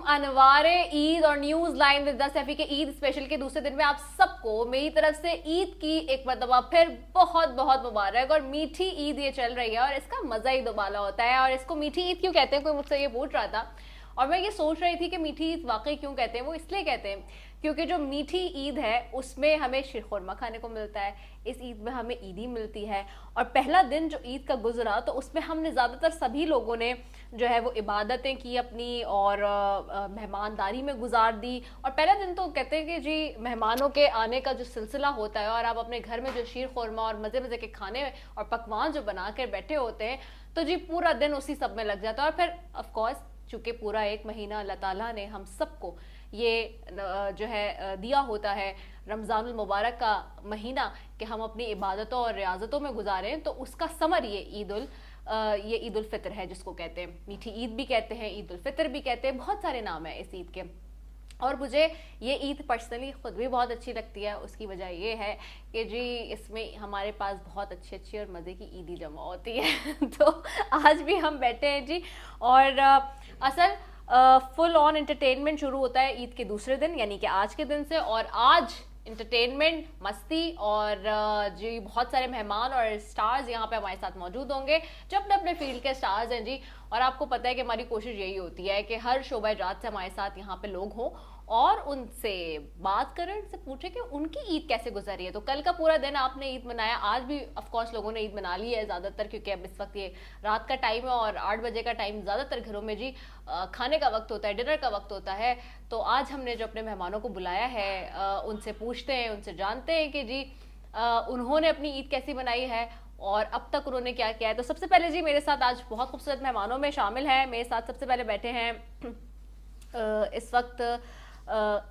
अनवारे ईद और news line with the Saifi के Eid special के दूसरे दिन में आप सबको मेरी तरफ से ईद की एक मरतबा फिर बहुत बहुत मुबारक। और मीठी ईद ये चल रही है और इसका मजा ही दोबाला होता है। और इसको मीठी ईद क्यों कहते हैं, कोई मुझसे ये पूछ रहा था और मैं ये सोच रही थी कि मीठी ईद वाकई क्यों कहते हैं। वो इसलिए कहते हैं क्योंकि जो मीठी ईद है उसमें हमें शीरखुरमा खाने को मिलता है, इस ईद में हमें ईदी मिलती है। और पहला दिन जो ईद का गुजरा तो उसमें हमने ज़्यादातर सभी लोगों ने जो है वो इबादतें की अपनी और मेहमानदारी में गुजार दी। और पहला दिन तो कहते हैं कि जी मेहमानों के आने का जो सिलसिला होता है और आप अपने घर में जो शीरखुरमा और मज़े मज़े के खाने और पकवान जो बना कर बैठे होते हैं तो जी पूरा दिन उसी सब में लग जाता है। और फिर ऑफकोर्स चूँकि पूरा एक महीना अल्लाह ताला ने हम सबको ये जो है दिया होता है रमज़ानुल मुबारक का महीना कि हम अपनी इबादतों और रियाजतों में गुजारें, तो उसका समर ये ईद उल फितर है जिसको कहते हैं। मीठी ईद भी कहते हैं, ईद उल फितर भी कहते हैं, बहुत सारे नाम हैं इस ईद के। और मुझे ये ईद पर्सनली ख़ुद भी बहुत अच्छी लगती है। उसकी वजह ये है कि जी इसमें हमारे पास बहुत अच्छी अच्छी और मज़े की ईदी जमा होती है तो आज भी हम बैठे हैं जी और असल फुल ऑन एंटरटेनमेंट शुरू होता है ईद के दूसरे दिन यानी कि आज के दिन से। और आज एंटरटेनमेंट, मस्ती और जी बहुत सारे मेहमान और स्टार्स यहाँ पे हमारे साथ मौजूद होंगे जो अपने अपने फील्ड के स्टार्स हैं जी। और आपको पता है कि हमारी कोशिश यही होती है कि हर शोबा जात से हमारे साथ यहाँ पे लोग हों और उनसे बात करें, उनसे पूछें कि उनकी ईद कैसे गुजरी है। तो कल का पूरा दिन आपने ईद मनाया, आज भी ऑफकोर्स लोगों ने ईद मना ली है ज़्यादातर, क्योंकि अब इस वक्त ये रात का टाइम है और 8 बजे का टाइम ज़्यादातर घरों में जी खाने का वक्त होता है, डिनर का वक्त होता है। तो आज हमने जो अपने मेहमानों को बुलाया है उनसे पूछते हैं, उनसे जानते हैं कि जी उन्होंने अपनी ईद कैसी बनाई है और अब तक उन्होंने क्या किया है। तो सबसे पहले जी मेरे साथ आज बहुत खूबसूरत मेहमानों में शामिल हैं। मेरे साथ सबसे पहले बैठे हैं इस वक्त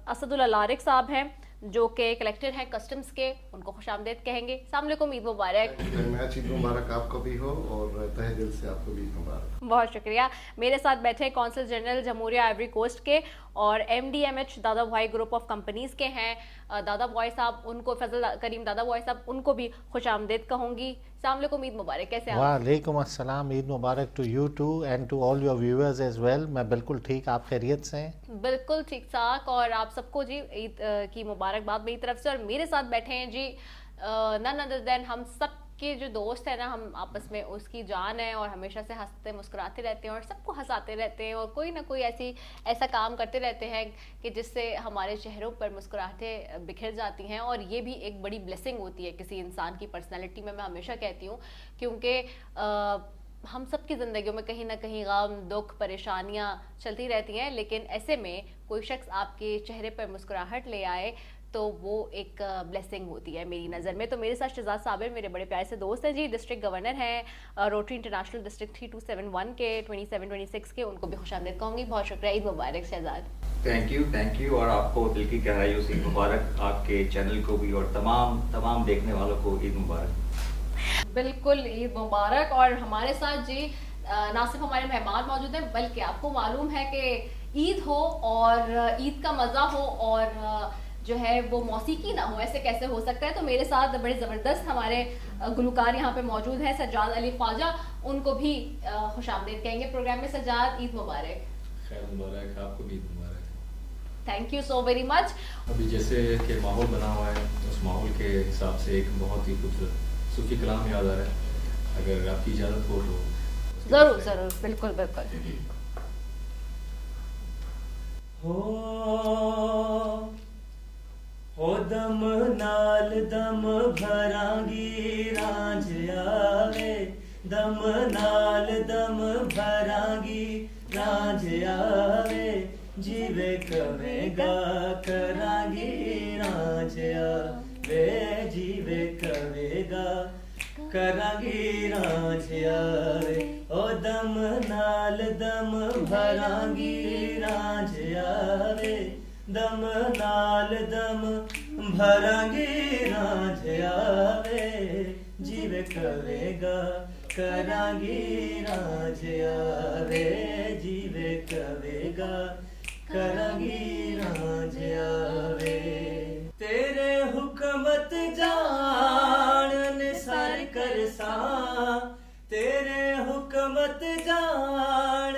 असदुल्ला लारिक साहब हैं जो कि कलेक्टर हैं कस्टम्स के, उनको खुशामदीद कहेंगे। अस्सलाम वालेकुम, ईद मुबारक। ईद मुबारक आपको भी हो और तहे दिल से आपको भी मुबारक। बहुत शुक्रिया। मेरे साथ बैठे हैं कौंसल जनरल जमहूरिया आइवरी कोस्ट के और MDMH दादा भाई ग्रुप ऑफ कंपनीज के हैं दादा भाई साहब, उनको फजल करीम दादा भाई साहब, उनको भी खुशामदीद कहूँगी। अस्सलाम वालेकुम, ईद मुबारक, कैसे हैं? वालेकुम अस्सलाम, ईद मुबारक to you too and to all your viewers as well. मैं बिल्कुल ठीक, आप खैरियत से हैं? बिल्कुल ठीक ठाक और आप सबको जी ईद की मुबारकबाद मेरी तरफ से। और मेरे साथ बैठे हैं जी नन अदर देन हम सब के जो दोस्त है ना, हम आपस में उसकी जान है और हमेशा से हंसते मुस्कुराते रहते हैं और सबको हंसाते रहते हैं और कोई ना कोई ऐसा काम करते रहते हैं कि जिससे हमारे चेहरों पर मुस्कुराहटें बिखर जाती हैं। और ये भी एक बड़ी ब्लेसिंग होती है किसी इंसान की पर्सनैलिटी में, मैं हमेशा कहती हूँ, क्योंकि हम सब की ज़िंदगियों में कहीं ना कहीं गम, दुख, परेशानियाँ चलती रहती हैं, लेकिन ऐसे में कोई शख्स आपके चेहरे पर मुस्कुराहट ले आए तो वो एक ब्लेसिंग होती है मेरी नज़र में। तो मेरे साथ शहजाद साबिर मेरे बड़े प्यारे से दोस्त हैं जी, डिस्ट्रिक्ट गवर्नर हैं रोटरी इंटरनेशनल डिस्ट्रिक्ट 3271 के 2726 के, उनको भी खुशामदीद कहूँगी। बहुत शुक्रिया, ईद मुबारक शहजाद। थैंक यू और आपको दिल की गहराइयों से ईद मुबारक, आपके चैनल को भी और तमाम देखने वालों को ईद मुबारक। बिल्कुल ईद मुबारक। और हमारे साथ जी ना सिर्फ हमारे मेहमान मौजूद हैं बल्कि आपको मालूम है कि ईद हो और ईद का मज़ा हो और जो है वो मौसीकी ना हो, ऐसे कैसे हो सकता है। तो मेरे साथ बड़े ज़बरदस्त हमारे गुलकार यहाँ पे मौजूद हैं, सज्जाद अली ख्वाजा, उनको भी खुशामदीद कहेंगे प्रोग्राम में। सज्जाद, ईद मुबारक। खैर मुबारक, आपको भी ईद मुबारक। Thank you so very much. अभी जैसे कि माहौल बना हुआ है, उस माहौल के हिसाब से एक बहुत ही खूबसूरत सूफी कलाम याद आ रहा है, अगर आपकी इजाज़त हो तो ज़रूर ज़रूर, बिल्कुल बिल्कुल। हो दम नाल दम भरांगी रांझ आवे, दम नाल दम भरांगी रांझ आवे, जीवे कवेगा करांगी रांझ आवे, जीवे कवेगा करांगी रांझ आवे। ओ दम नाल दम भरांगी रांझ आवे, दम नाल दम भरांगी रांझ आवे, जीवे कवेगा करांगी रांझ आवे, जीवे कवेगा करांगी रांझ आवे। तेरे हुकमत जान निसार करसा, तेरे हुकमत जान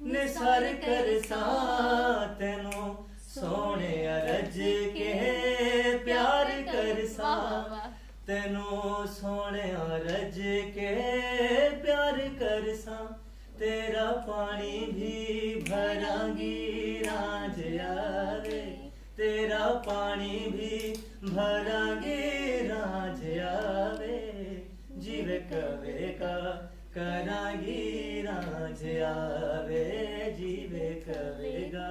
निसार सर करसां तेनू सोने रज के प्यार करसां तेनू सोने रज के प्यार करसां तेरा पानी भी भरांगी राज आवे तेरा पानी भी भरांगी राज आवे जीवे कवेगा करांगी राज आवे जीवे कवेगा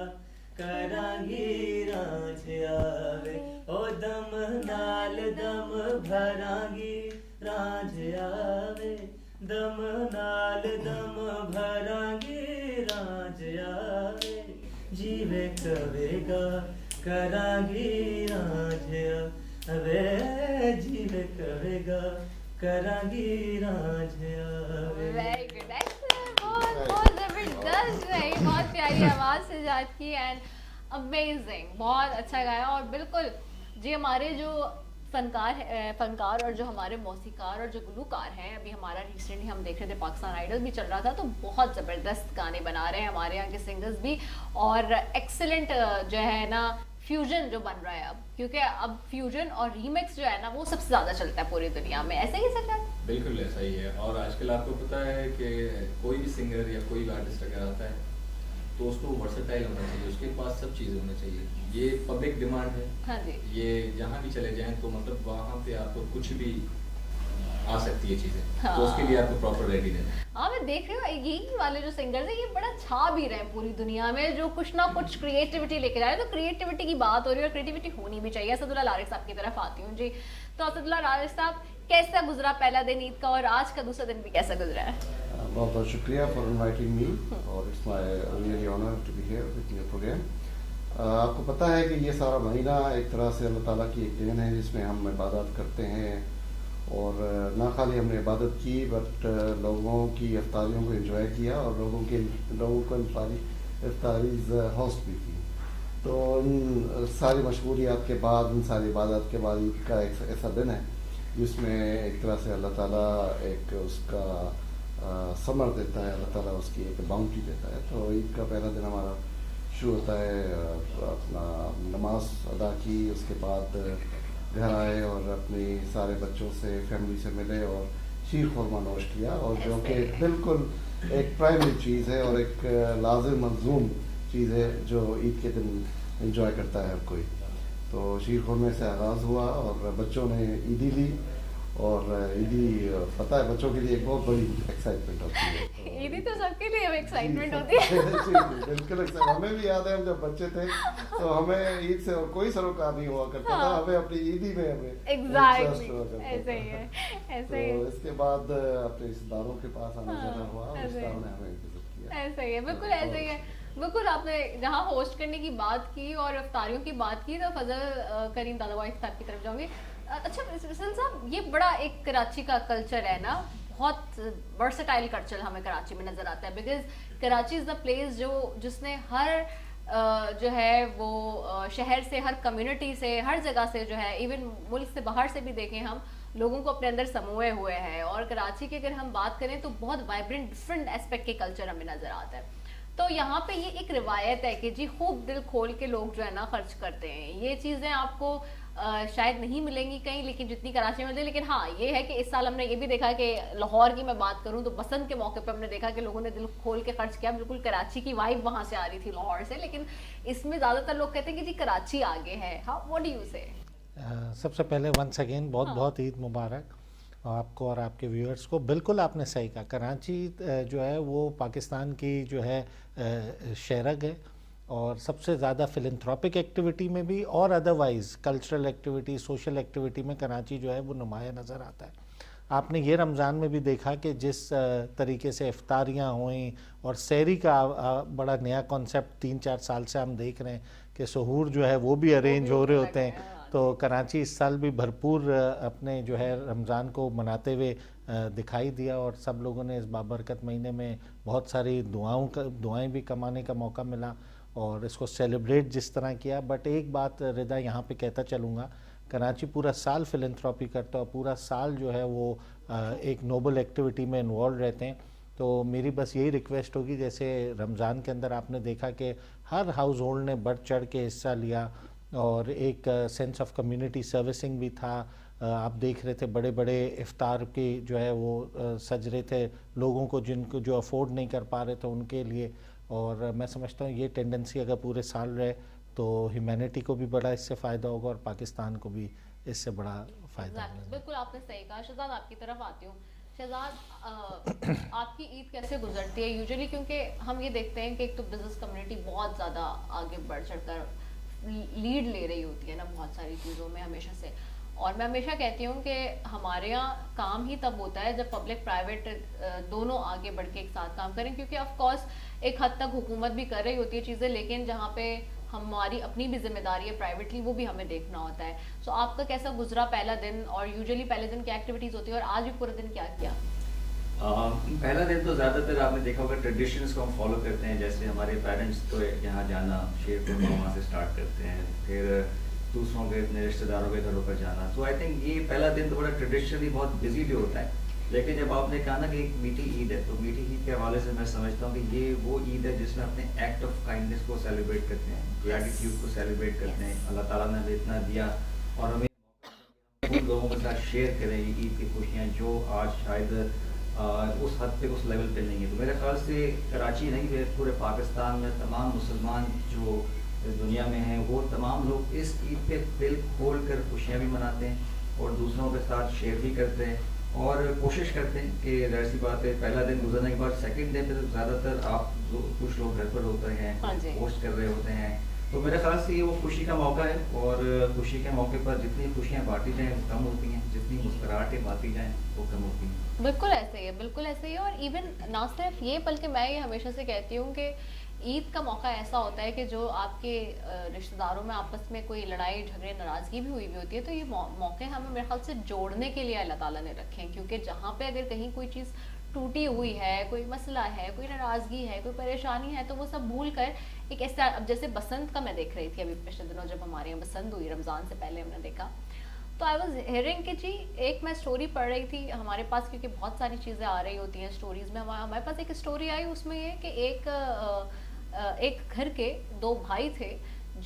करांगी राज आवे ओ दम नाल दम भरांगी राज आवे दम नाल दम भरांगी राज आवे जीवे कवेगा करांगी राज आवे जीवे कवेगा करांगी राज आवे। वेरी गुड, बहुत जबरदस्त है, बहुत प्यारी आवाज से जात की एंड अमेजिंग, बहुत अच्छा गाया। और बिल्कुल जी हमारे जो फनकार और जो हमारे मौसीकार और जो गुलूकार हैं, अभी हमारा रिसेंटली हम देख रहे थे पाकिस्तान आइडल भी चल रहा था, तो बहुत ज़बरदस्त गाने बना रहे हैं हमारे यहाँ के सिंगर्स भी, और एक्सेलेंट जो है ना फ्यूजन जो बन रहा है अब, क्योंकि अब फ्यूजन और रीमिक्स जो है ना वो सबसे ज़्यादा चलता है पूरी दुनिया में, ऐसा ही सर? बिल्कुल ऐसा ही है। और आजकल आपको पता है कि कोई भी सिंगर या कोई भी आर्टिस्ट अगर आता है तो उसको वर्सेटाइल होना चाहिए, उसके पास सब चीज़ें होनी चाहिए। ये पब्लिक डिमांड है। हाँ जी। ये जहाँ भी चले जाएं तो मतलब वहाँ पे आपको कुछ भी आ सकती है चीज़ें। हाँ। तो उसके लिए आपको प्रॉपर रेडी रहना है। हाँ मैं देख रही हूँ यही वाले जो सिंगर्स हैं ये बड़ा छा भी रहे हैं पूरी दुनिया में, जो कुछ ना कुछ क्रिएटिविटी लेके जा रहे हैं। तो क्रिएटिविटी की बात हो रही है और क्रिएटिविटी होनी भी चाहिए। असदुल्ला लारिक साहब की तरफ आती हूँ जी। तो असदुल्ला लारिक साहब, कैसा गुजरा पहला दिन ईद का और आज का दूसरा दिन भी कैसा गुजरा है? बहुत बहुत शुक्रिया फॉर इनवाइटिंग मी और it's my really honour to be here with your programme. आपको पता है कि ये सारा महीना एक तरह से अल्लाह ताला की एक देन है जिसमें हम इबादत करते हैं, और ना खाली हमने इबादत की बट लोगों की इफ्तारियों को एंजॉय किया और लोगों को इफ्तारीज होस्ट भी की। तो इन सारी मशगूलियात के बाद, इन सारी इबादत के बाद ईद का एक ऐसा दिन है जिसमें एक तरह से अल्लाह ताला एक उसका समर देता है, अल्लाह ताला उसकी एक बाउंड्री देता है। तो ईद का पहला दिन हमारा शुरू होता है अपना नमाज अदा की, उसके बाद घर आए और अपने सारे बच्चों से, फैमिली से मिले और शीर खुरमा नोश किया, और जो कि बिल्कुल एक प्राइमरी चीज़ है और एक लाजिम मंजूम चीज़ है जो ईद के दिन एंजॉय करता है हर कोई। तो शीर खुरमे से आगाज़ हुआ और बच्चों ने ईदी ली, और ईदी पता है बच्चों के लिए एक बहुत बड़ी एक्साइटमेंट होती है। ईदी तो सबके लिए एक्साइटमेंट होती है। बिल्कुल, हमें भी याद है हम जब बच्चे थे तो हमें ईद से और कोई सरोकार नहीं हुआ करता था, हमें अपनी ईदी में हमें ऐसे ही है। तो इसके बाद अपने रिश्तेदारों के पास आना जाना हुआ, रिश्तेदारों ने हमें विजिट किया। ऐसा ही है, बिल्कुल ऐसे ही है। बिल्कुल आपने जहाँ होस्ट करने की बात की और इफ्तारियों की बात की, तो फजल करीम दादावाई साहब की तरफ जाऊंगी। अच्छा फजल साहब, ये बड़ा एक कराची का कल्चर है ना, बहुत वर्सेटाइल कल्चर हमें कराची में नज़र आता है, because Karachi is the place जिसने हर जो है वो शहर से, हर कम्युनिटी से, हर जगह से जो है, इवन मुल्क से बाहर से भी देखें हम, लोगों को अपने अंदर समूहे हुए हैं। और कराची की अगर हम बात करें तो बहुत वाइब्रेंट डिफरेंट एस्पेक्ट के कल्चर हमें नज़र आता है। तो यहाँ पे ये एक रिवायत है कि जी खूब दिल खोल के लोग जो है ना खर्च करते हैं। ये चीज़ें आपको शायद नहीं मिलेंगी कहीं, लेकिन जितनी कराची में मिलती है। लेकिन हाँ ये है कि इस साल हमने ये भी देखा कि लाहौर की मैं बात करूँ तो बसंत के मौके पे हमने देखा कि लोगों ने दिल खोल के खर्च किया। बिल्कुल कराची की वाइब वहाँ से आ रही थी लाहौर से, लेकिन इसमें ज़्यादातर लोग कहते हैं कि जी कराची आगे है। हाँ, व्हाट डू यू से? सबसे पहले वंस अगेन बहुत बहुत ईद मुबारक आपको और आपके व्यूअर्स को। बिल्कुल आपने सही कहा, कराची जो है वो पाकिस्तान की जो है शहरग है, और सबसे ज़्यादा फिलंथ्रोपिक एक्टिविटी में भी और otherwise cultural activity, social activity में कराची जो है वो नुमाया नज़र आता है। आपने ये रमज़ान में भी देखा कि जिस तरीके से इफ्तारियाँ हुई और सहरी का बड़ा नया कॉन्सेप्ट 3-4 साल से हम देख रहे हैं कि सहूर जो है वो भी अरेंज हो रहे होते हैं। तो कराची इस साल भी भरपूर अपने जो है रमज़ान को मनाते हुए दिखाई दिया, और सब लोगों ने इस बाबरकत महीने में बहुत सारी दुआएं भी कमाने का मौका मिला और इसको सेलिब्रेट जिस तरह किया। बट एक बात रिदा यहाँ पे कहता चलूँगा, कराची पूरा साल फिलंथ्रॉपी करता है और पूरा साल जो है वो एक नोबल एक्टिविटी में इन्वॉल्व रहते हैं। तो मेरी बस यही रिक्वेस्ट होगी, जैसे रमज़ान के अंदर आपने देखा कि हर हाउस होल्ड ने बढ़ चढ़ के हिस्सा लिया और एक सेंस ऑफ कम्युनिटी सर्विसिंग भी था। आप देख रहे थे बड़े बड़े इफ्तार के जो है वो सज रहे थे लोगों को जिनको जो अफोर्ड नहीं कर पा रहे थे उनके लिए। और मैं समझता हूँ ये टेंडेंसी अगर पूरे साल रहे तो ह्यूमैनिटी को भी बड़ा इससे फ़ायदा होगा और पाकिस्तान को भी इससे बड़ा फ़ायदा होगा। बिल्कुल आपने सही कहा। शहजाद आपकी तरफ आती हूँ। शहजाद, आपकी ईद कैसे गुजरती है यूजुअली? क्योंकि हम ये देखते हैं कि एक तो बिजनेस कम्युनिटी बहुत ज़्यादा आगे बढ़ चढ़कर लीड ले रही होती है ना बहुत सारी चीज़ों में हमेशा से, और मैं हमेशा कहती हूँ कि हमारे यहाँ काम ही तब होता है जब पब्लिक प्राइवेट दोनों आगे बढ़ के एक साथ काम करें, क्योंकि ऑफ कोर्स एक हद तक हुकूमत भी कर रही होती है चीज़ें, लेकिन जहाँ पे हमारी अपनी भी जिम्मेदारी है प्राइवेटली वो भी हमें देखना होता है। सो आपका कैसा गुजरा पहला दिन, और यूजुअली पहले दिन क्या एक्टिविटीज़ होती है और आज भी पूरे दिन क्या किया? पहला दिन तो ज़्यादातर आपने देखा होगा ट्रेडिशंस को हम फॉलो करते हैं, जैसे हमारे पेरेंट्स को यहाँ जाना, शेरपुर में वहाँ से स्टार्ट करते हैं, फिर दूसरों के अपने रिश्तेदारों के घरों पर जाना। तो आई थिंक ये पहला दिन थोड़ा ट्रेडिशनली बहुत बिजी भी होता है, लेकिन जब आपने कहा ना कि एक मीठी ईद है, तो मीठी ईद के हवाले से मैं समझता हूँ कि ये वो ईद है जिसमें अपने एक्ट ऑफ काइंडनेस को सेलिब्रेट करते हैं, ग्रेटिट्यूड को सेलिब्रेट करते हैं। अल्लाह ताला ने हमें इतना दिया और हमें उन लोगों के साथ शेयर करें ये ईद की खुशियाँ जो आज शायद उस हद पे उस लेवल पे नहीं है। तो मेरे ख्याल से कराची नहीं है, पूरे पाकिस्तान में तमाम मुसलमान जो इस दुनिया में हैं वो तमाम लोग इस ईद पे दिल खोल कर खुशियाँ भी मनाते हैं और दूसरों के साथ शेयर भी करते हैं और कोशिश करते हैं कि जाहिर सी बात है पहला दिन गुजरने के बाद सेकंड डे पे तो ज़्यादातर आप कुछ लोग घर पर होते हैं, पोस्ट कर रहे होते हैं। तो मेरे ख्याल से ये वो खुशी का मौका है और खुशी के मौके पर जितनी खुशियाँ बांटी जाएँ वो कम होती हैं, जितनी मुस्कुराहटें बांटी जाएँ वो कम होती हैं। बिल्कुल ऐसे ही है, बिल्कुल ऐसे ही है। और इवन ना सिर्फ ये, बल्कि मैं ये हमेशा से कहती हूँ कि ईद का मौका ऐसा होता है कि जो आपके रिश्तेदारों में आपस में कोई लड़ाई झगड़े नाराज़गी भी हुई होती है, तो ये मौके हमें मेरे ख्याल से जोड़ने के लिए अल्लाह ताला ने रखे हैं। क्योंकि जहाँ पे अगर कहीं कोई चीज़ टूटी हुई है, कोई मसला है, कोई नाराज़गी है, कोई परेशानी है, तो वो सब भूल कर एक ऐसा, अब जैसे बसंत का मैं देख रही थी अभी पिछले दिनों जब हमारे यहाँ बसंत हुई, रमज़ान से पहले हमने देखा, तो आई वॉज हेयरिंग कि जी एक मैं स्टोरी पढ़ रही थी हमारे पास, क्योंकि बहुत सारी चीज़ें आ रही होती हैं स्टोरीज़ में। हमारे पास एक स्टोरी आई, उसमें ये कि एक घर के दो भाई थे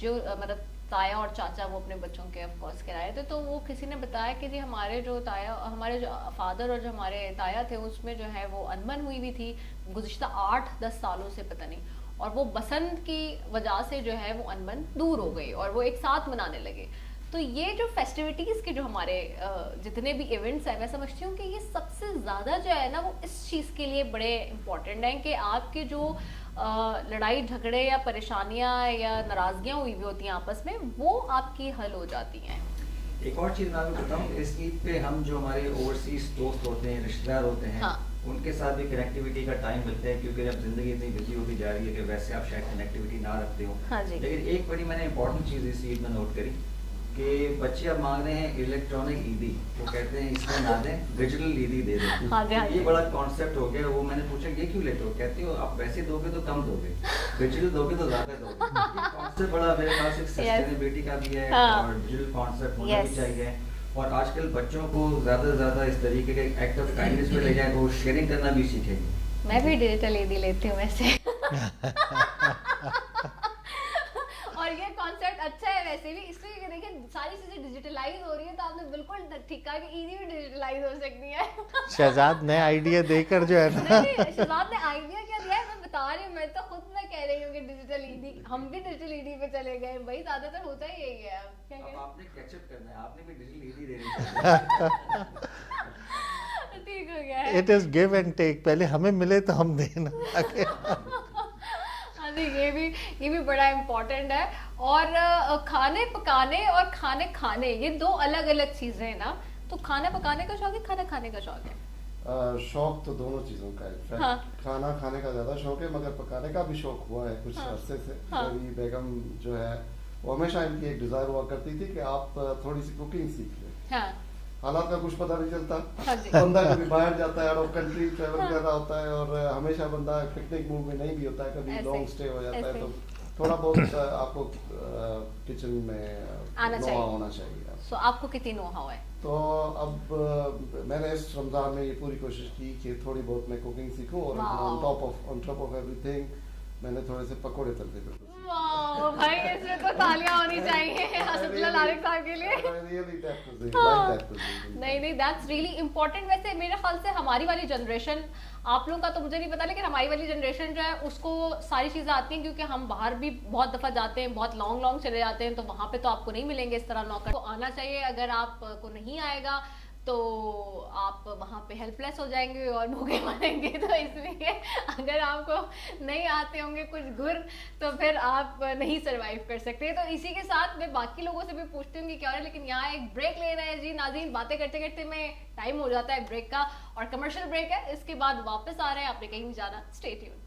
जो मतलब ताया और चाचा, वो अपने बच्चों के ऑफ कोर्स कराए थे। तो वो किसी ने बताया कि जी हमारे जो फादर और जो हमारे ताया थे उसमें जो है वो अनबन हुई हुई थी गुज़िश्ता 8-10 सालों से, पता नहीं, और वो बसंत की वजह से जो है वो अनबन दूर हो गई और वो एक साथ मनाने लगे। तो ये जो फेस्टिविटीज़ के जो हमारे जितने भी इवेंट्स हैं, मैं समझती हूँ कि ये सबसे ज़्यादा जो है ना वो इस चीज़ के लिए बड़े इम्पॉर्टेंट हैं कि आपके जो लड़ाई झगड़े या परेशानियाँ या नाराज़गियाँ हुई भी होती हैं आपस में, वो आपकी हल हो जाती हैं। एक और चीज़ मैं आपको बताऊँ, इस ईद पे हम जो हमारे ओवरसीज दोस्त होते हैं, रिश्तेदार होते हैं, हाँ। उनके साथ भी कनेक्टिविटी का टाइम मिलता है, क्योंकि जब ज़िंदगी इतनी बिजी होती जा रही है कि वैसे आप शायद कनेक्टिविटी ना रखते हो। हाँ जी। लेकिन एक बड़ी मैंने इंपॉर्टेंट चीज़ इस ईद में नोट करी कि बच्चे अब मांग रहे हैं इलेक्ट्रॉनिक ईदी, वो कहते हैं इसमें ना दें, डिजिटल ईदी दे दें। हाँ जी, हाँ जी। ये बड़ा कॉन्सेप्ट हो गया। वो मैंने पूछा ये क्यों लेते हो, कहते हो आप पैसे दोगे तो कम दोगे, डिजिटल दोगे तो ज़्यादा दोगे। ये कॉन्सेप्ट बड़ा मेरे पास एक सस्टेनेबिलिटी का भी है और डिजिटल कॉन्सेप्ट होना भी चाहिए। और आजकल बच्चों को ज़्यादा से ज़्यादा इस तरीके के एक्ट ऑफ काइंडनेस में ले जाए तो शेयरिंग करना भी सीखेंगे। मैं भी डिजिटल ईदी लेती हूँ वैसे। और ये कॉन्सेप्ट अच्छा है वैसे भी, इसलिए कि देखिए सारी चीजें डिजिटलाइज हो रही है, तो आपने बिल्कुल ठीक कहा कि ईदी भी डिजिटलाइज हो सकती है। शहजाद ने आइडिया देकर जो है ना, नहीं, शहजाद ने आइडिया क्या दिया है मैं बता रही हूँ, मैं तो खुद मैं कह रही हूँ कि डिजिटल ईदी, हम भी डिजिटल ईदी पे चले गए भाई, ज्यादातर होता ही यही है। क्या अब कहें, आपने कैचअप करना है, आपने भी डिजिटल ईदी देनी चाहिए। ठीक हो गया है। It is give and take, पहले हमें मिले तो हम देना। ये भी बड़ा इम्पोर्टेंट है। और खाने पकाने और खाने खाने ये दो अलग अलग चीजें हैं ना, तो खाना पकाने का शौक है, खाना खाने का शौक है? शौक तो दोनों चीजों का है। हाँ। खाना खाने का ज्यादा शौक है, मगर पकाने का भी शौक हुआ है कुछ अरसे से। हाँ। मेरी बेगम जो है वो हमेशा इनकी एक डिजायर हुआ करती थी कि आप थोड़ी सी कुकिंग सीख लें। हाँ। हालात का कुछ पता नहीं चलता, हाँ जी। बंदा कभी बाहर जाता है, आउट ऑफ कंट्री ट्रेवल कर रहा होता है, और हमेशा बंदा पिकनिक मूड में नहीं भी होता है, कभी ऐसे, लॉन्ग स्टे हो जाता है, ऐसे। तो थोड़ा बहुत आपको किचन में आना नोहा चाहिए। होना चाहिए। सो आपको कितनी नोहा है? तो अब मैंने इस रमज़ान में ये पूरी कोशिश की कि थोड़ी बहुत मैं कुकिंग सीखूं और ऑन टॉप ऑफ एवरीथिंग मैंने थोड़े से पकोड़े तल दिए। वाह भाई, इसमें तो तालियां होनी चाहिए असदुल्लाह लारिक साहब के लिए। नहीं नहीं, दैट्स रियली इम्पोर्टेंट। वैसे मेरे ख्याल से हमारी वाली जनरेशन, आप लोगों का तो मुझे नहीं पता, लेकिन हमारी वाली जनरेशन जो है उसको सारी चीज़ें आती हैं, क्योंकि हम बाहर भी बहुत दफ़ा जाते हैं, बहुत लॉन्ग लॉन्ग चले जाते हैं, तो वहाँ पे तो आपको नहीं मिलेंगे इस तरह नौकर। तो आना चाहिए, अगर आपको नहीं आएगा तो आप वहाँ पे हेल्पलेस हो जाएंगे और भूखे मरेंगे। तो इसलिए अगर आपको नहीं आते होंगे कुछ गुर, तो फिर आप नहीं सरवाइव कर सकते। तो इसी के साथ मैं बाकी लोगों से भी पूछती हूँ कि क्या हो रहा है, लेकिन यहाँ एक ब्रेक ले रहे हैं जी नाज़रीन। बातें करते करते में टाइम हो जाता है ब्रेक का, और कमर्शियल ब्रेक है, इसके बाद वापस आ रहे हैं। आपने कहीं नहीं जाना, स्टे ट्यून्ड।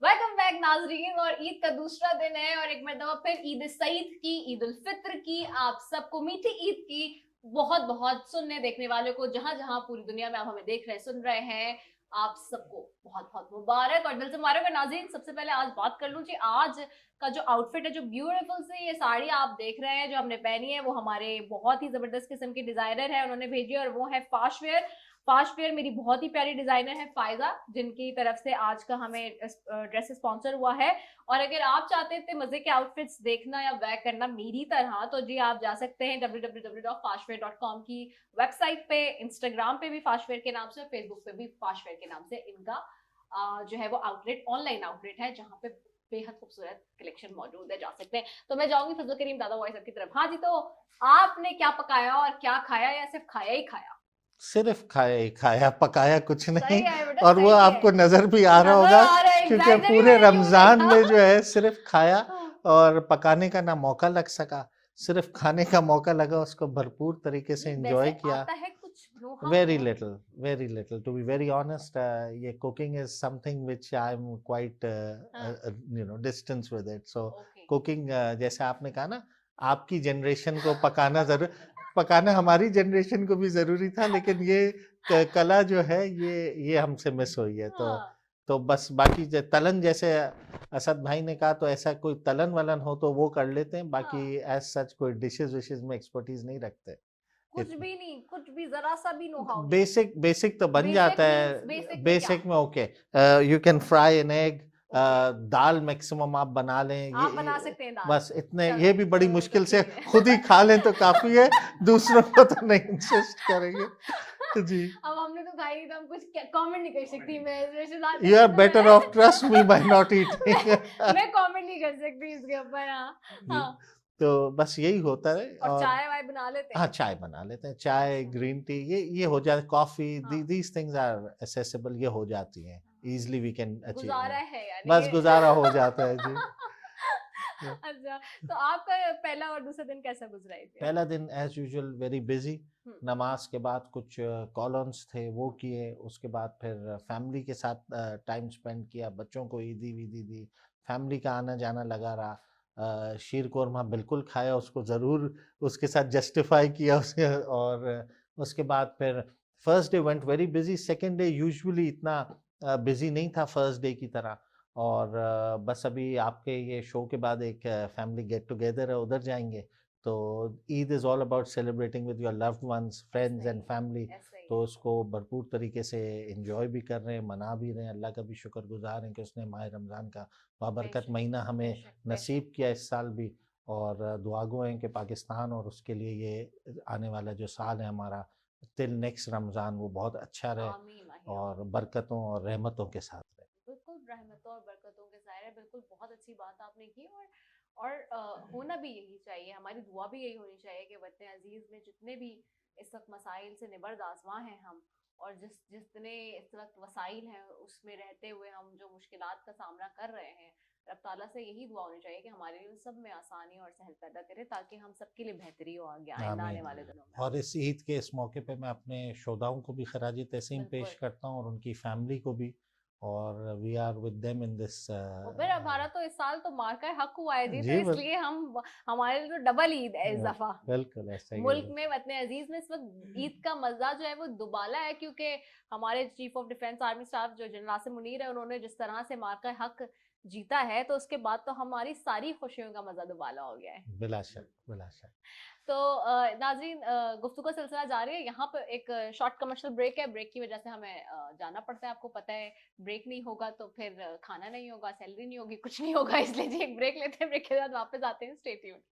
वेलकम बैक नाजरीन, और ईद का दूसरा दिन है और एक मरतबा फिर ईद सईद की, ईद उल फित्र की, आप सबको मीठी ईद की बहुत बहुत सुनने देखने वालों को जहां जहां पूरी दुनिया में आप हमें देख रहे सुन रहे हैं, आप सबको बहुत बहुत मुबारक और दिल से मुबारक। और नाज़रीन, सबसे पहले आज बात कर लूं जी, आज का जो आउटफिट है, जो ब्यूटीफुल से ये साड़ी आप देख रहे हैं जो हमने पहनी है, वो हमारे बहुत ही जबरदस्त किस्म के डिजाइनर है, उन्होंने भेजी है, और वो है फाशवेयर। फाशवेयर मेरी बहुत ही प्यारी डिजाइनर है फायजा, जिनकी तरफ से आज का हमें ड्रेस स्पॉन्सर हुआ है। और अगर आप चाहते थे मजे के आउटफिट्स देखना या वेयर करना मेरी तरह, तो जी आप जा सकते हैं www.fashwear.com की वेबसाइट पे, इंस्टाग्राम पे भी फाशवेयर के नाम से, फेसबुक पे भी फाशवेयर के नाम से इनका जो है वो आउटलेट, ऑनलाइन आउटलेट है, जहाँ पे बेहद खूबसूरत कलेक्शन मौजूद है। जा सकते हैं। तो मैं जाऊंगी फजल करीम दादा वॉइस की तरफ। हाँ जी, तो आपने क्या पकाया और क्या खाया, या सिर्फ खाया ही खाया? सिर्फ खाया ही खाया, पकाया कुछ नहीं। सही है बेटा, और वो सही है। आपको नजर भी आ रहा नजर होगा, आ रहा है, क्योंकि exactly पूरे मैंने यूं रमजान देखा। में जो है सिर्फ खाया, हाँ। और पकाने का ना मौका लग सका, सिर्फ खाने का मौका लगा, उसको भरपूर तरीके से एंजॉय वैसे किया। आता है कुछ नो-हाउ वेरी हो? Little to be very honest. ये cooking is something which I am quite distance with it. So okay. Cooking, जैसे आपने कहा ना, आपकी जनरेशन को पकाना जरूर, पकाना हमारी जनरेशन को भी जरूरी था, लेकिन ये कला जो है ये हमसे मिस हुई है। हाँ। तो बस बाकी तलन, जैसे असद भाई ने कहा, तो ऐसा कोई तलन वलन हो तो वो कर लेते हैं, बाकी एज सच कोई डिशेस विशेस में एक्सपर्टीज नहीं रखते। कुछ भी नहीं, कुछ भी जरा सा भी नो-हाउ नहीं। बेसिक तो बन Basic जाता means है। basic में बेसिक क्या? में okay, you can fry an egg, dal maximum आप बना लें, आप बना सकते हैं दाल। बस इतने। चलो, ये भी बड़ी चलो, मुश्किल तो से ठीक है। खुद ही खा लें तो काफी है, दूसरों को तो नहीं इंसिस्ट करेंगे जी। अब हमने तो खाई तो हम कुछ कमेंट नहीं कर सकती। मैं रिश्तेदार यू आर तो बेटर मैं- off, trust me, by not eating. मैं कमेंट नहीं कर सकती इसके ऊपर। हाँ। तो बस यही होता है। और चाय वाय बना लेते हैं? हाँ, चाय बना लेते हैं, चाय, अच्छा। ग्रीन टी, ये हो जाए, कॉफी, हाँ। दीज थिंग्स आर एसेसिबल, ये हो जाती हैं इजीली, वी कैन अचीव। गुजारा है यानी बस ये। गुजारा हो जाता है जी। अच्छा, तो आपका पहला और दूसरा दिन कैसा गुजरा है? पहला दिन एज यूजुअल वेरी बिजी, हम्म। नमाज के बाद कुछ कॉलॉन्स थे वो किए, उसके बाद फिर फैमिली के साथ टाइम स्पेंड किया, बच्चों को ईदी वीदी दी, फैमिली का आना जाना लगा रहा। शीर कोरमा बिल्कुल खाया, उसको ज़रूर उसके साथ जस्टिफाई किया उसे। और उसके बाद फिर first day went very busy, second day usually इतना बिजी नहीं था फर्स्ट डे की तरह। और बस अभी आपके ये शो के बाद एक फैमिली गेट टुगेदर है, उधर जाएंगे। तो Eid is all about celebrating with your loved ones, friends and family. तो उसको भरपूर तरीके से एंजॉय भी कर रहे हैं, मना भी रहे हैं, अल्लाह का भी शुक्रगुजार हैं कि उसने माह रमज़ान का बाबरकत महीना हमें नसीब किया इस साल भी। और दुआगो हैं कि पाकिस्तान और उसके लिए ये आने वाला जो साल है हमारा, टिल नेक्स्ट रमज़ान, वो बहुत अच्छा रहे और बरकतों और रहमतों के साथ रहे। बिल्कुल, रहमतों और बरकतों के साथ है। बिल्कुल, बहुत अच्छी बात आपने की। और होना भी यही चाहिए, हमारी दुआ भी यही होनी चाहिए कि वतन अजीज़ में जितने भी इस वक्त मसाइल से निबर्द आज़मा हैं हम, और जितने इस वक्त वसाइल हैं उसमें रहते हुए हम जो मुश्किलात का सामना कर रहे हैं, रब ताला से यही दुआ होनी चाहिए कि हमारे लिए सब में आसानी और सहल पैदा करे, ताकि हम सबके लिए बेहतरी हो आगे आने वाले दिनों में। और इस ईद के इस मौके पे मैं अपने शोधाओं को भी खराज तहसीन पेश करता हूँ, और उनकी फैमिली को भी, और we are with them in this. फिर हमारा तो इस साल तो मार्का हक हुआ है जी, जी, तो इसलिए हम हमारे लिए तो डबल ईद है इस दफा। बिल्कुल ऐसा ही मुल्क है। में वतन अजीज में इस वक्त ईद का मजा जो है वो दुबाला है, क्योंकि हमारे chief of defence army staff जो जनरल आसिम मुनीर है, उन्होंने जिस तरह से मार्का हक जीता है, तो उसके बाद तो हमारी सारी खुशियों का मजा दुबाला हो गया है। बिला शक, बिला शक। तो नाज़रीन, गुफ्तगू का सिलसिला जारी है। यहाँ पर एक शॉर्ट कमर्शियल ब्रेक है। ब्रेक की वजह से हमें जाना पड़ता है, आपको पता है। ब्रेक नहीं होगा तो फिर खाना नहीं होगा, सैलरी नहीं होगी, कुछ नहीं होगा, इसलिए जी एक ब्रेक लेते हैं। ब्रेक के बाद वापस आते हैं। Stay tuned.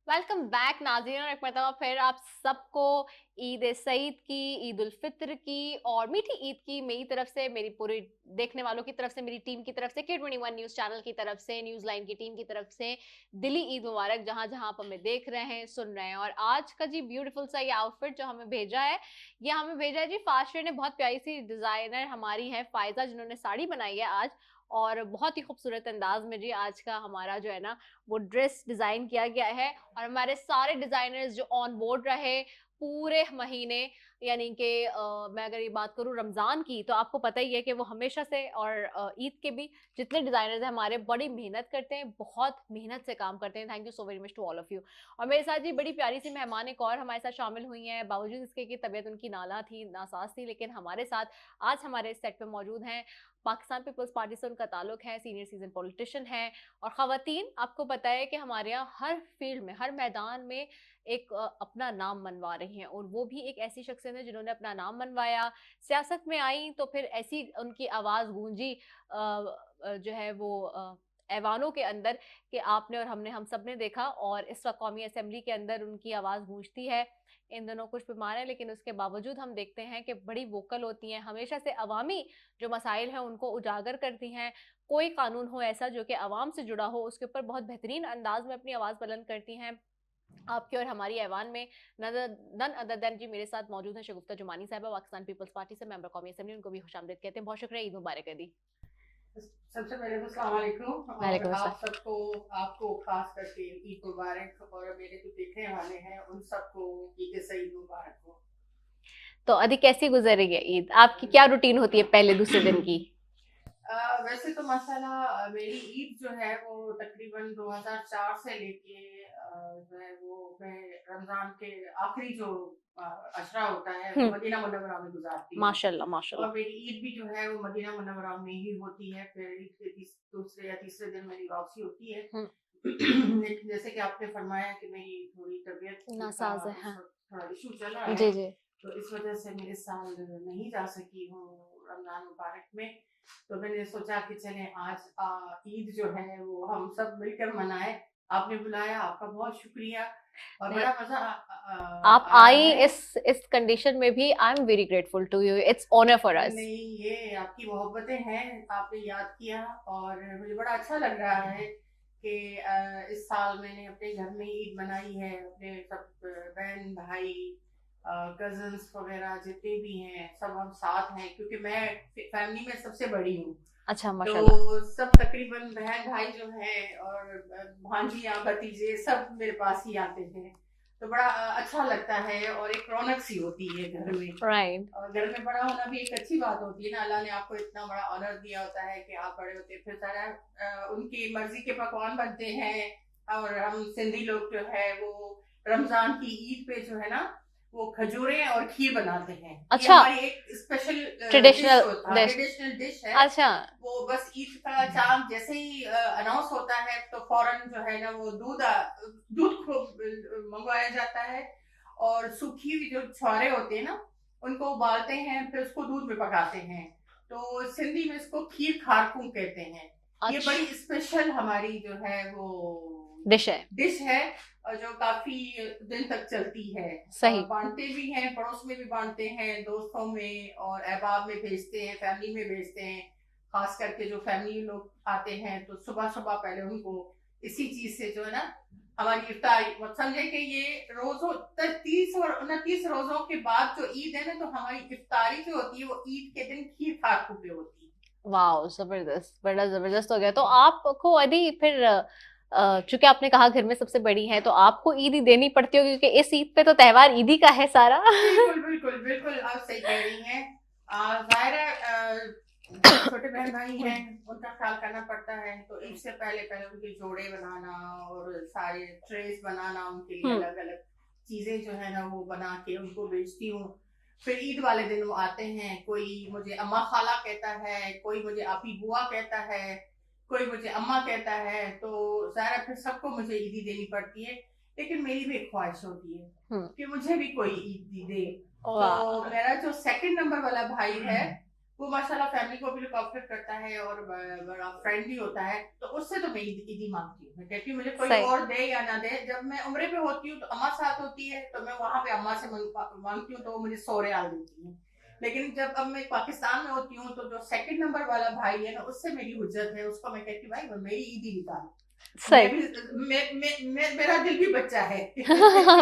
वेलकम बैक नाज़रीन, और एक मरतबा फिर आप सबको ईद सईद की, ईद उल फित्र की और मीठी ईद की मेरी तरफ से, मेरी पूरी देखने वालों की तरफ से, मेरी टीम की तरफ से, K21 न्यूज़ चैनल की तरफ से, न्यूज़ लाइन की टीम की तरफ से दिली ईद मुबारक, जहां जहां आप हमें देख रहे हैं, सुन रहे हैं। और आज का जी ब्यूटीफुल सा ये आउटफिट जो हमें भेजा है, ये हमें भेजा है जी फास्ट ने, बहुत प्यारी सी डिजाइनर हमारी है फायजा, जिन्होंने साड़ी बनाई है आज, और बहुत ही खूबसूरत अंदाज में जी आज का हमारा जो है ना वो ड्रेस डिजाइन किया गया है। और हमारे सारे डिजाइनर्स जो ऑन बोर्ड रहे पूरे महीने, यानी कि मैं अगर ये बात करूं रमज़ान की, तो आपको पता ही है कि वो हमेशा से, और ईद के भी जितने डिज़ाइनर्स हैं हमारे, बड़ी मेहनत करते हैं, बहुत मेहनत से काम करते हैं। Thank you so very much to all of you. और मेरे साथ जी बड़ी प्यारी सी मेहमान एक और हमारे साथ शामिल हुई हैं, बावजूद इसके कि तबीयत उनकी नासाज थी, लेकिन हमारे साथ आज हमारे सेट पे मौजूद हैं। पाकिस्तान पीपल्स पार्टी से उनका ताल्लुक है, सीनियर सीजन पॉलिटिशियन है। और ख़वातीन, आपको पता है कि हमारे यहाँ हर फील्ड में, हर मैदान में एक अपना नाम मनवा रही हैं, और वो भी एक ऐसी शख्सियत है जिन्होंने अपना नाम मनवाया, सियासत में आई तो फिर ऐसी उनकी आवाज़ गूंजी जो है वो ऐवानों के अंदर, कि आपने और हमने, हम सब ने देखा। और इस वक्त कौमी असेंबली के अंदर उनकी आवाज़ गूंजती है। इन दोनों कुछ बीमार हैं, लेकिन उसके बावजूद हम देखते हैं कि बड़ी वोकल होती हैं, हमेशा से अवामी जो मसाइल हैं उनको उजागर करती हैं। कोई कानून हो ऐसा जो कि अवाम से जुड़ा हो, उसके ऊपर बहुत बेहतरीन अंदाज में अपनी आवाज़ बुलंद करती हैं। आपके और हमारी ऐवान में नन अदर देन जी मेरे साथ मौजूद है शगुफ्ता जुमानी साहिबा, पाकिस्तान पीपल्स पार्टी से मेंबर कौमी असेंबली, उनको भी खुशामदीद कहते हैं। बहुत शुक्रिया, ईद मुबारक दी। सबसे पहले तो अस्सलाम वालेकुम, और आप सबको, आपको खास करके ईद मुबारक, और मेरे जो देखने वाले हैं उन सबको ईद सईद मुबारक हो। तो अदी कैसी गुजर रही है ईद? आपकी क्या रूटीन होती है पहले दूसरे दिन की? वैसे तो माशाल्लाह मेरी ईद जो है वो तकरीबन 2004 से लेके जो है वो मैं रमजान के आखिरी जो अशरा होता है वो मदीना मुनव्वरा में गुजारती हूँ। माशाल्लाह माशाल्लाह। और मेरी ईद भी जो है वो मदीना मुनव्वरा में ही होती है। फिर ईद के दूसरे या तीसरे दिन मेरी वापसी होती है। लेकिन जैसे कि आपने फरमाया कि मेरी थोड़ी तबीयत नासाज है, हाँ। थोड़ा इशू चल रहा है, जी जी, तो इस वजह से मैं इस साल नहीं जा सकी हूँ रमजान मुबारक में। तो मैंने सोचा कि चले आज ईद जो है वो हम सब मिलकर मनाए। आपने बुलाया, आपका बहुत शुक्रिया, और बड़ा मजा आप आई इस कंडीशन में भी। I am very grateful to you, it's honour for us. नहीं, ये आपकी मोहब्बतें हैं, आपने याद किया, और मुझे बड़ा अच्छा लग रहा है कि इस साल मैंने अपने घर में ईद मनाई है। अपने सब बहन भाई कजन्स वगैरह जितने भी हैं सब हम साथ हैं, क्योंकि मैं फैमिली में सबसे बड़ी हूँ। अच्छा माशाल्लाह। तो सब तकरीबन बहन भाई जो है और भांजियाँ भतीजे सब मेरे पास ही आते हैं, तो बड़ा अच्छा लगता है और एक रौनक सी होती है घर में। राइट। और घर में बड़ा होना भी एक अच्छी बात होती है ना, अल्लाह ने आपको इतना बड़ा ऑनर दिया होता है कि आप बड़े होते, फिर सारा उनकी मर्जी के पकवान बनते हैं। और हम सिंधी लोग जो है वो रमजान की ईद पे जो है ना वो खजूरें और खीर बनाते हैं। अच्छा, हमारी एक स्पेशल ट्रेडिशनल डिश है। अच्छा, वो बस ईद का चांद जैसे ही अनाउंस होता है तो फौरन जो है ना वो दूध को मंगवाया जाता है, और सूखी हुई जो छुआरे होते हैं ना उनको उबालते हैं, फिर उसको दूध में पकाते हैं। तो सिंधी में इसको खीर खारकू कहते हैं। ये बड़ी स्पेशल हमारी जो है वो डिश है और जो काफी दिन तक चलती है। सही। बांटते भी हैं, पड़ोस में भी बांटते हैं, दोस्तों में और अहबाब में भेजते हैं, फैमिली में भेजते हैं। खास करके जो फैमिली लोग आते हैं तो सुबह सुबह पहले उनको इसी चीज से जो है ना हमारी इफ्तारी, समझे कि ये रोजों 30 और 29 रोजों के बाद जो ईद है ना, तो हमारी इफ्तारी जो होती है वो ईद के दिन खीर खारकू पे होती है। वाह, जबरदस्त, बड़ा जबरदस्त हो गया। तो आपको अदी फिर चूंकि आपने कहा घर में सबसे बड़ी है, तो आपको ईद ही देनी पड़ती होगी, क्योंकि इस ईद पे तो त्योहार ईदी का है सारा। बिल्कुल बिल्कुल बिल्कुल, आप सही कह रही हैं। जाहिर है, छोटे बहन भाई हैं, उनका ख्याल करना पड़ता है, तो ईद से पहले पहले उनके जोड़े बनाना और सारे ट्रेस बनाना, उनके लिए अलग अलग चीजें जो है ना वो बना के उनको बेचती हूँ। फिर ईद वाले दिन वो आते हैं, कोई मुझे अम्मा खाला कहता है, कोई मुझे आपी बुआ कहता है, कोई मुझे अम्मा कहता है, तो ज़ाहिर है फिर सबको मुझे ईदी देनी पड़ती है। लेकिन मेरी भी एक ख्वाहिश होती है कि मुझे भी कोई ईदी दे। तो मेरा जो सेकंड नंबर वाला भाई है वो माशाल्लाह फैमिली को भी लुक आफ्टर करता है और बड़ा फ्रेंडली होता है, तो उससे तो मैं ईदी मांगती हूँ। मैं कहती हूँ मुझे कोई और दे या ना दे। जब मैं उम्रे पे होती हूँ तो अम्मा साथ होती है, तो मैं वहां पे अम्मा से मांगती हूँ, तो वो मुझे 100 रियाल देती है। लेकिन जब अब मैं पाकिस्तान में होती हूँ तो जो सेकंड नंबर वाला भाई है ना, उससे मेरी हुज्जत है, उसको मैं कहती हूँ भाई मेरी ईदी निकाल। मेरा दिल भी बच्चा है।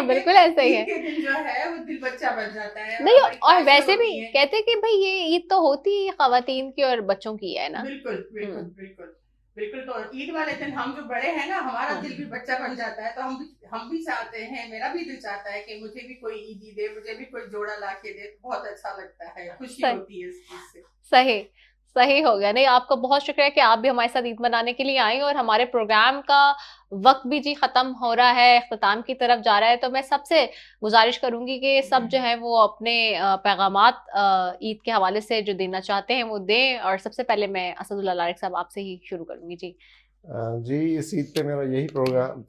बिल्कुल ऐसा ही है। दिल जो है वो दिल बच्चा बन जाता है। नहीं, और वैसे भी कहते हैं कि भाई ये ईद तो होती है खवातीन की और बच्चों की है ना। बिल्कुल बिल्कुल बिल्कुल बिल्कुल। तो ईद वाले दिन हम जो बड़े हैं ना, हमारा दिल भी बच्चा बन जाता है, तो हम भी चाहते हैं, मेरा भी दिल चाहता है कि मुझे भी कोई ईदी दे, मुझे भी कोई जोड़ा ला के दे, बहुत अच्छा लगता है, खुशी होती है इस चीज से। सही हो गया। नहीं, आपका बहुत शुक्रिया कि आप भी हमारे साथ ईद मनाने के लिए आई, और हमारे प्रोग्राम का वक्त भी जी खत्म हो रहा है, इख्तिताम की तरफ जा रहा है, तो मैं सबसे गुजारिश करूंगी कि सब जो है वो अपने पैगामात ईद के हवाले से जो देना चाहते हैं वो दें। और सबसे पहले मैं असदुल्लाह लारिक साहब आपसे ही शुरू करूंगी। जी, इस ईद पे मेरा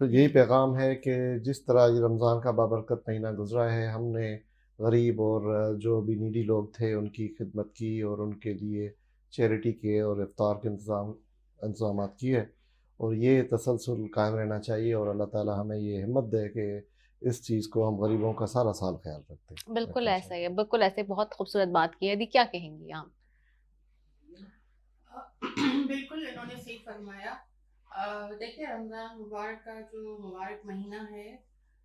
यही पैगाम है कि जिस तरह ये रमज़ान का बाबरकत महीना गुजरा है, हमने गरीब और जो भी नीडी लोग थे उनकी खिदमत की और उनके लिए चैरिटी के और इफ्तार के इंतज़ाम किए, और ये तसलसल कायम रहना चाहिए, और अल्लाह ताला हमें ये हिम्मत दे कि इस चीज़ को हम गरीबों का सारा साल ख्याल रखते हैं। बिल्कुल ऐसा ही है, बिल्कुल ऐसे। बहुत खूबसूरत बात की है। दी, क्या कहेंगी आप? बिल्कुल इन्होंने सही फरमाया। देखिए, रमज़ान मुबारक का जो मुबारक महीना है,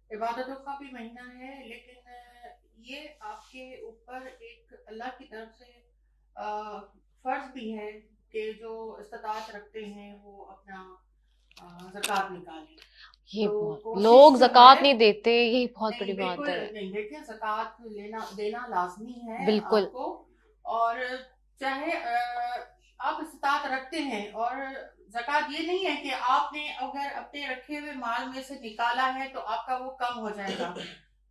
इबादतों का भी महीना है, लेकिन ये आपके ऊपर एक अल्लाह की तरफ से फर्ज भी है कि जो इस्तिताअत रखते हैं वो अपना ज़कात निकालें। ये तो लोग ज़कात नहीं देते, यही बहुत बड़ी बात है। नहीं, देखिए ज़कात देना लाजमी है बिल्कुल आपको, और चाहे आप इस्तिताअत रखते हैं, और ज़कात ये नहीं है कि आपने अगर अपने रखे हुए माल में से निकाला है तो आपका वो कम हो जाएगा।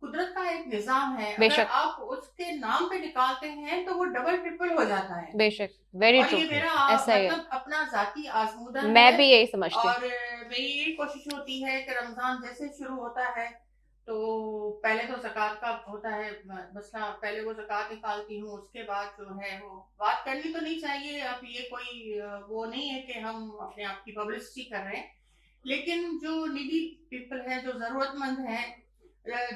कुदरत का एक निजाम है, अगर आप उसके नाम पे निकालते हैं तो वो डबल ट्रिपल हो जाता है। बेशक, वेरी ट्रू। ये मेरा ऐसा ही मतलब अपना जाती आजमूदा है, मैं भी यही समझती हूँ। और मेरी यही कोशिश होती है कि रमजान जैसे शुरू होता है तो पहले तो ज़कात का होता है मसला, पहले वो ज़कात निकालती हूँ, उसके बाद जो है वो बात करनी तो नहीं चाहिए, अब ये कोई वो नहीं है कि हम अपने आप की पब्लिसिटी कर रहे हैं, लेकिन जो नीडी पीपल है, जो जरूरतमंद है,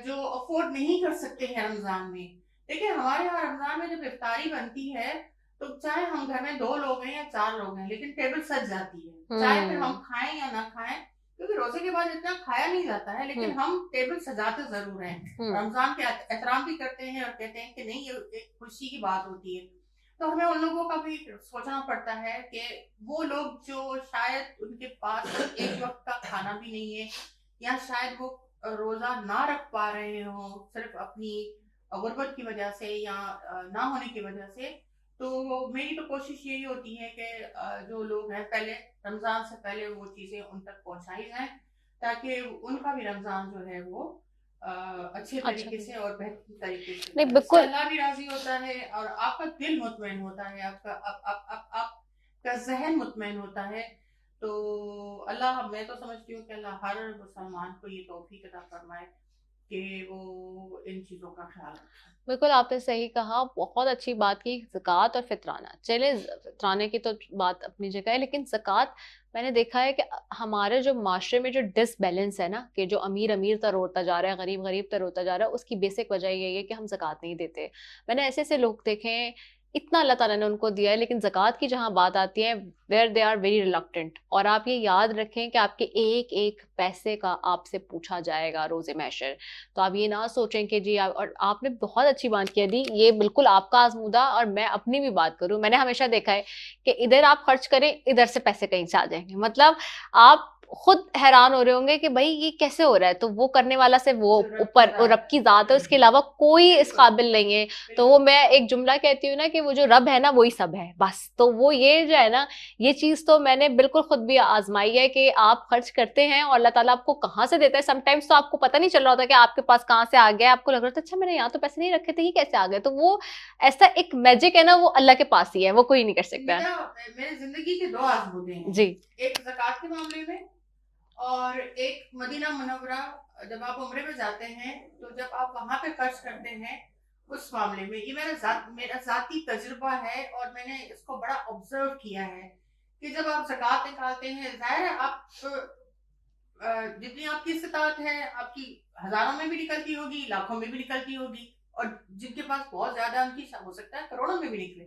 जो अफोर्ड नहीं कर सकते हैं रमजान में। देखिए, हमारे यहाँ रमजान में जब इफ्तारी बनती है तो चाहे हम घर में 2 लोग हैं या 4 लोग हैं, लेकिन टेबल सज जाती है, चाहे फिर हम खाएं या ना खाएं, क्योंकि रोजे के बाद इतना खाया नहीं जाता है, लेकिन हम टेबल सजाते जरूर हैं। रमजान के एहतराम भी करते हैं और कहते हैं कि नहीं, ये एक खुशी की बात होती है। तो हमें उन लोगों का भी सोचना पड़ता है कि वो लोग जो शायद उनके पास एक वक्त का खाना भी नहीं है, या शायद वो रोजा ना रख पा रहे हो सिर्फ अपनी गुर्बत की वजह से या ना होने की वजह से, तो मेरी तो कोशिश यही होती है कि जो लोग हैं पहले रमजान से पहले वो चीजें उन तक पहुंचाई जाएं, ताकि उनका भी रमजान जो है वो अच्छे तरीके से और बेहतरीन तरीके से, नहीं बिल्कुल अल्लाह भी राजी होता है और आपका दिल मुतमईन होता है, आपका ज़हन मुतमईन होता है। तो अल्लाह, मैं तो समझती हूँ कि अल्लाह हर मुसलमान को ये तौफीक अता फरमाए कि वो इन चीज़ों का ख्याल रखे। बिल्कुल, आपने सही कहा, बहुत अच्छी बात की। ज़कात और फितराना, चले फितराने की तो बात अपनी जगह है, लेकिन ज़कात मैंने देखा है कि हमारे जो माशरे में जो डिसबैलेंस है ना, कि जो अमीर अमीर तर होता जा रहा है, गरीब गरीब तर होता जा रहा है, उसकी बेसिक वजह यही है कि हम ज़कात नहीं देते। मैंने ऐसे ऐसे लोग देखे हैं इतना अल्लाह ताला ने उनको दिया है, लेकिन ज़कात की जहाँ बात आती है where they are very reluctant. और आप ये याद रखें कि आपके एक एक पैसे का आपसे पूछा जाएगा रोज़े महशर। तो आप ये ना सोचें कि जी और आपने बहुत अच्छी बात कह दी, ये बिल्कुल आपका आजमूदा। और मैं अपनी भी बात करूं, मैंने हमेशा देखा है कि इधर आप खर्च करें, इधर से पैसे कहीं से आ जाएंगे। मतलब आप खुद हैरान हो रहे होंगे कि भाई ये कैसे हो रहा है। तो वो करने वाला से वो ऊपर और रब की जात है, उसके अलावा कोई इस काबिल नहीं है। तो वो मैं एक जुमला कहती हूँ ना कि वो जो रब है ना वही सब है बस। तो वो ये जो है ना, ये चीज तो मैंने बिल्कुल खुद भी आजमाई है कि आप खर्च करते हैं और अल्लाह ताला आपको कहाँ से देता है। समटाइम्स तो आपको पता नहीं चल रहा होता कि आपके पास कहाँ से आ गया, आपको लग रहा था अच्छा मैंने यहाँ तो पैसे नहीं रखे थे, ये कैसे आ गए। तो वो ऐसा एक मैजिक है ना, वो अल्लाह के पास ही है, वो कोई नहीं कर सकता। मेरे जिंदगी के 2 आजमूदे हैं जी, एक ज़कात के मामले में और एक मदीना मुनव्वरा जब आप उम्रे में जाते हैं तो जब आप वहां पे खर्च करते हैं उस मामले में। ये मेरा जाती तजुर्बा है और मैंने इसको बड़ा ऑब्जर्व किया है कि जब आप ज़कात निकालते हैं, जाहिर है आप जितनी आपकी इस्तात है आपकी हजारों में भी निकलती होगी, लाखों में भी निकलती होगी, और जिनके पास बहुत ज्यादा उनकी हो सकता है करोड़ों में भी निकले।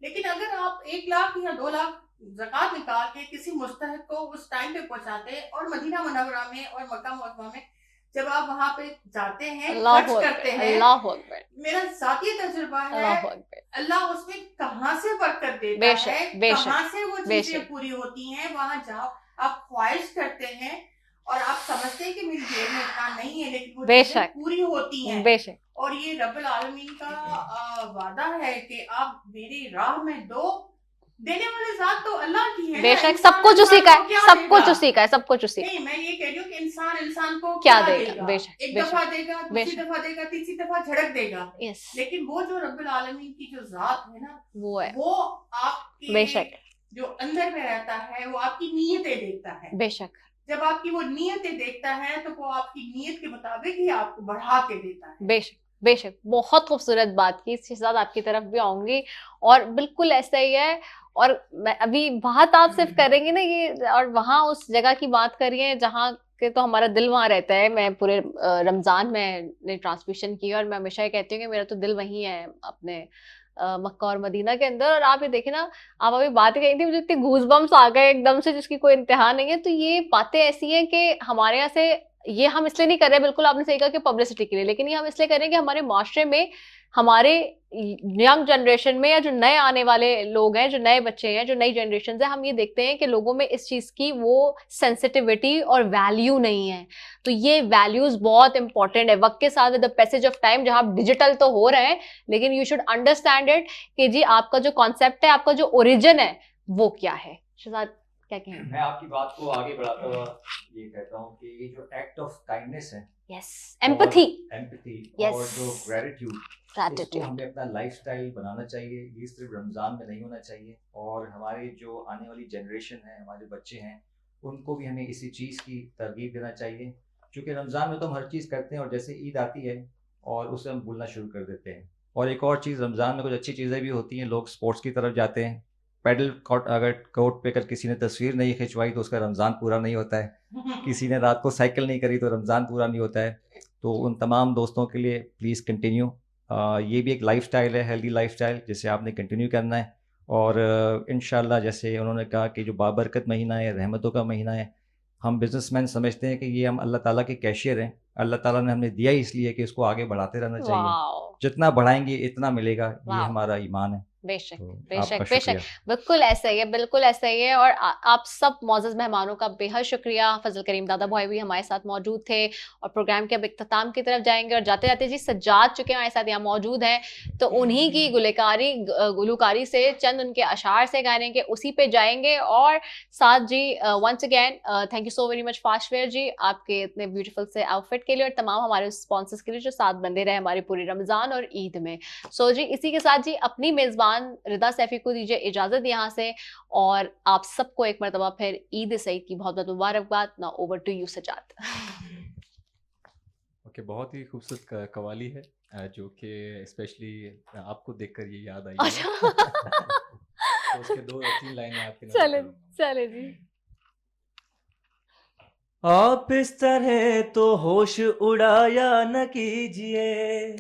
लेकिन अगर आप 1 लाख या 2 लाख ज़कात निकाल के किसी मुस्तहिक को उस टाइम पे पहुंचाते हैं, और मदीना मुनव्वरा में और मक्का मुअज़्ज़मा में जब आप वहां पे जाते हैं खर्च करते हैं, मेरा साथी तजुर्बा है अल्लाह उसमें कहां से बरकत देता है, कहां से वो चीजें पूरी होती हैं। वहां जाओ, आप ख्वाहिश करते हैं और आप समझते हैं कि मेरी जेब में इतना नहीं है, लेकिन वो चीजें पूरी होती हैं। और ये रब्बुल आलमीन का वादा है कि आप मेरी राह में दो, देने वाले जात तो अल्लाह की है। बेशक सब कुछ उसी का है, सब कुछ उसी का है, सब कुछ उसी। नहीं, मैं ये कह रही हूँ कि इंसान को क्या देगा। बेशक एक दफा देगा, दूसरी दफा देगा, तीसरी दफा झड़क देगा। लेकिन वो जो रब्बुल आलमीन की जो जात है ना, वो है, वो आपके बेशक जो अंदर में रहता है, वो आपकी नीयतें देखता है। बेशक जब आपकी वो नीयतें देखता है तो वो आपकी नीयत के मुताबिक ही आपको बढ़ा के देता है। बेशक बेशक, बहुत खूबसूरत बात की। इसके साथ आपकी तरफ भी आऊंगी और बिल्कुल ऐसा ही है। और मैं अभी बात आप सिर्फ करेंगे ना ये, और वहां उस जगह की बात करिए जहाँ के तो हमारा दिल वहां रहता है। मैं पूरे रमजान में ने ट्रांसमिशन की और मैं हमेशा ये कहती हूँ कि मेरा तो दिल वहीं है अपने मक्का और मदीना के अंदर। और आप ये देखें ना, आप अभी बात कही थी, मुझे इतने गूज़बम्स आ गए एकदम से जिसकी कोई इंतहा नहीं है। तो ये बातें ऐसी हैं कि हमारे यहाँ से ये हम इसलिए नहीं कर रहे, बिल्कुल आपने सही कहा कि पब्लिसिटी के लिए, लेकिन ये हम इसलिए कर रहे हैं कि हमारे माशरे में, हमारे यंग जनरेशन में, या जो नए आने वाले लोग हैं, जो नए बच्चे हैं, जो नई जनरेशन है, हम ये देखते हैं कि लोगों में इस चीज की वो सेंसिटिविटी और वैल्यू नहीं है। तो ये वैल्यूज बहुत इंपॉर्टेंट है। वक्त के साथ with the passage of time, जहां आप डिजिटल तो हो रहे हैं, लेकिन यू शुड अंडरस्टैंड इट कि जी आपका जो कॉन्सेप्ट है, आपका जो ओरिजिन है, वो क्या है। शहजाद क्या कहें? मैं आपकी बात को आगे बढ़ाता हुआ ये कहता हूँ कि ये जो एक्ट ऑफ काइंडनेस है, एम्पैथी और जो ग्रेटिट्यूड, इसको हमें अपना लाइफस्टाइल बनाना चाहिए। ये सिर्फ रमज़ान में नहीं होना चाहिए, और हमारे जो आने वाली जनरेशन है, हमारे बच्चे हैं, उनको भी हमें इसी चीज़ की तरगीब देना चाहिए। क्योंकि रमज़ान में तो हम हर चीज़ करते हैं और जैसे ईद आती है और उसे हम भूलना शुरू कर देते हैं। और एक और चीज़, रमज़ान में कुछ अच्छी चीज़ें भी होती हैं। लोग स्पोर्ट्स की तरफ जाते हैं। पैडल कोर्ट, अगर कोर्ट पे अगर किसी ने तस्वीर नहीं खिंचवाई तो उसका रमज़ान पूरा नहीं होता है। किसी ने रात को साइकिल नहीं करी तो रमज़ान पूरा नहीं होता है। तो उन तमाम दोस्तों के लिए प्लीज़ कंटिन्यू, ये भी एक लाइफस्टाइल है, हेल्दी लाइफस्टाइल, जिसे आपने कंटिन्यू करना है। और इंशाल्लाह जैसे उन्होंने कहा कि जो बाबरकत महीना है, रहमतों का महीना है, हम बिजनेसमैन समझते हैं कि ये हम अल्लाह ताला के कैशियर हैं। अल्लाह ताला ने हमें दिया इसलिए कि इसको आगे बढ़ाते रहना चाहिए। जितना बढ़ाएंगे इतना मिलेगा, ये हमारा ईमान है। बेशक बेशक बेशक, बिल्कुल ऐसा ही है, बिल्कुल ऐसा ही है। और आप सब मौजूद मेहमानों का बेहद शुक्रिया। फजल करीम दादा भाई भी हमारे साथ मौजूद थे और प्रोग्राम के अब इख्तिताम की तरफ जाएंगे। और जाते जाते जी सज्जाद चुके हमारे साथ यहाँ मौजूद हैं, तो उन्हीं की गुलकारी से, चंद उनके अशार से गाने के उसी पे जाएंगे। और साथ जी once again thank you so very much फास्टवेयर जी, आपके इतने ब्यूटीफुल से आउटफिट के लिए, और तमाम हमारे स्पॉन्सर्स के लिए जो साथ बंदे रहे हमारी पूरी रमज़ान और ईद में। सो जी इसी के साथ जी अपनी मेज़बान रिदा सैफी को दीजिए इजाजत यहाँ से, और आप सबको एक मरतबा फिर ईद सईद की बहुत बहुत मुबारकबाद। ना over to you Sajjad. Okay, बहुत ही खूबसूरत कवाली है जो कि स्पेशली आपको देखकर ये याद आई। तो उसके 2-3 लाइनें आपके चले जी। आप इस तरह तो होश उड़ाया न कीजिए,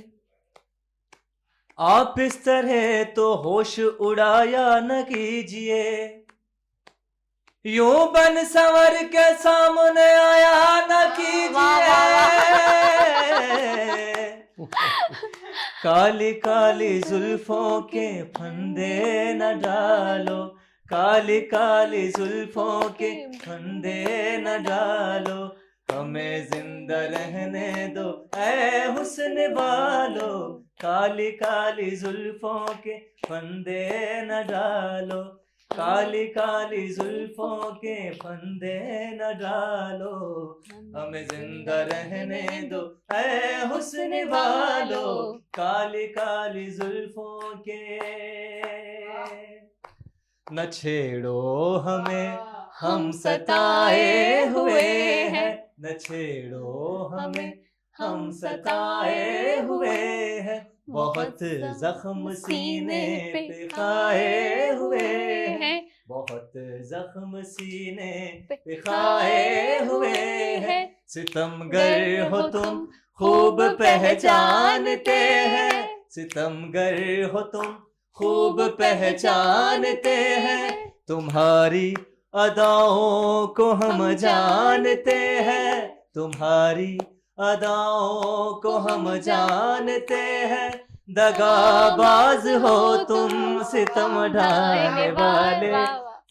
आप इस तरह तो होश उड़ाया न कीजिए, यूं बन संवर के सामने आया न कीजिए। काली काली जुल्फों के फंदे न डालो, काली काली जुल्फों के फंदे न डालो, हमें जिंदा रहने दो ऐ हुस्न वालो, काली काली जुल्फों के फंदे न डालो, काली काली जुल्फों के फंदे न डालो, हमें जिंदा रहने दो ऐ हुस्न वालो, काली काली जुल्फों के। न छेड़ो हमें हम सताए हुए हैं, न छेड़ो हमें हम सताए हुए हैं, बहुत जख्म सीने पे खाए हुए हैं, बहुत जख्म सीने पे खाए हुए हैं, सितमगर हो तुम खूब पहचानते हैं, सितमगर हो तुम खूब पहचानते हैं, तुम्हारी अदाओं को हम जानते हैं, तुम्हारी अदाओं को हम जानते हैं, दगाबाज हो तुम सितम ढाने वाले,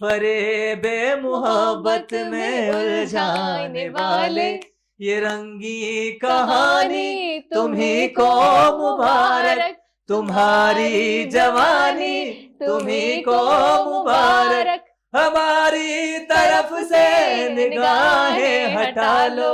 फरेबे मोहब्बत में उलझाने वाले, ये रंगी कहानी तुम्ही को मुबारक, तुम्हारी जवानी तुम्ही को मुबारक, हमारी तरफ से निगाहें हटा लो,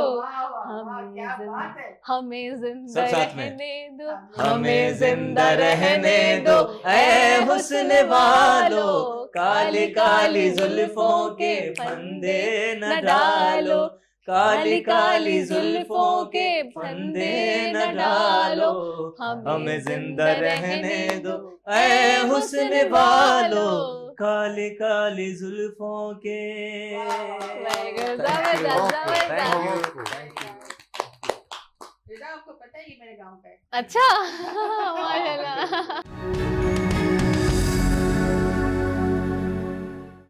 हमें जिंदा सब साथ में। रहने दो, हमें जिंदा रहने दो ऐ हुस्न वालो, काली काली जुल्फों के फंदे न डालो, काली काली जुल्फों के फंदे न डालो, हमें जिंदा रहने दो ऐ हुस्न वालो, काली काली जुल्फों के। बेटा आपको पता है ये मेरे गांव का है। अच्छा माशाल्लाह।